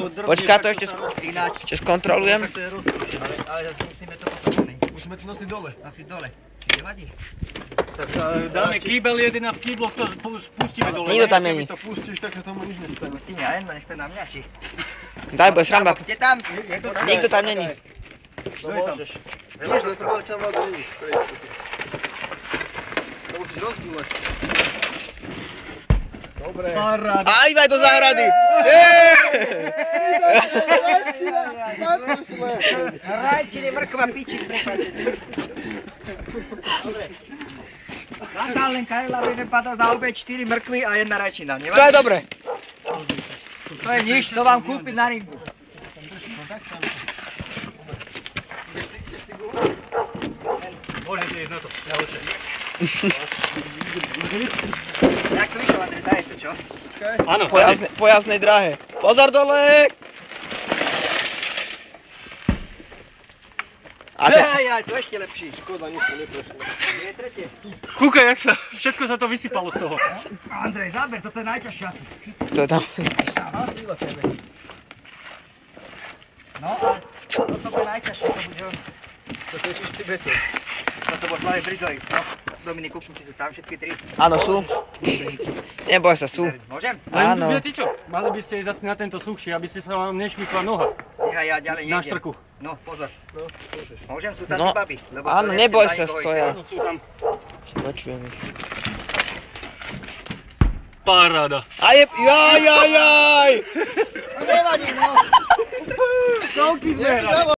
Počká, to ešte skontrolujem. Ale zase musíme to potočený. Musíme to nosiť dole. Nosiť dole. Nevadí. Tak dáme kýbel jeden a v kýbloch to spustíme dole. Nikto tam není. Keď to pustíš, tak sa tomu nič nestane. Pustíme aj nech to na mňa, či? Daj, bude sranda. Ste tam? Nikto tam není. No môžeš. Vieš, len sa mali tam vládu není. To musíš rozbúvať. Dobre. Paráda. A iba do záhrady. Rajčine, mrkva, piči, prepáčte. Dobre. Zatiaľ len Karela bude padať za obe 4 mrkvy a 1 rajčina. To je dobre. To je nič, to vám kúpiť na ringu. Môžete ísť na to. Jak to vyšlo, Andrej, daj to, čo? Áno, Po jasnej dráhe. Pozor dole! Aj, to ešte lepší. Škoda, nič to neprešlo. Kde je tretie? kúkaj, jak sa, všetko sa to vysypalo z toho. Andrej, záber, toto je najťažšia. To je tam. No, ale toto bude najťažšie, to bude... To je čistý betón. Toto bol Slavej Brizovi, no. Dominik, kúpim, či sú tam všetky 3. Áno, sú. Neboj sa, sú. Môžem? Áno. Viete čo? Mali by ste ísť asi na tento suchší, aby ste sa vám nešmykla noha Nechaj, ja ďalej na nejdem. štrku. No, pozor. No, môžeš. Môžem, sú tam No, baby. Lebo áno, to je neboj ešte sa, Baníkovice. stoja. Áno, sú tam. Počujem ich. Paráda. Jaj! Nevadí, no. Koľky sme hrali?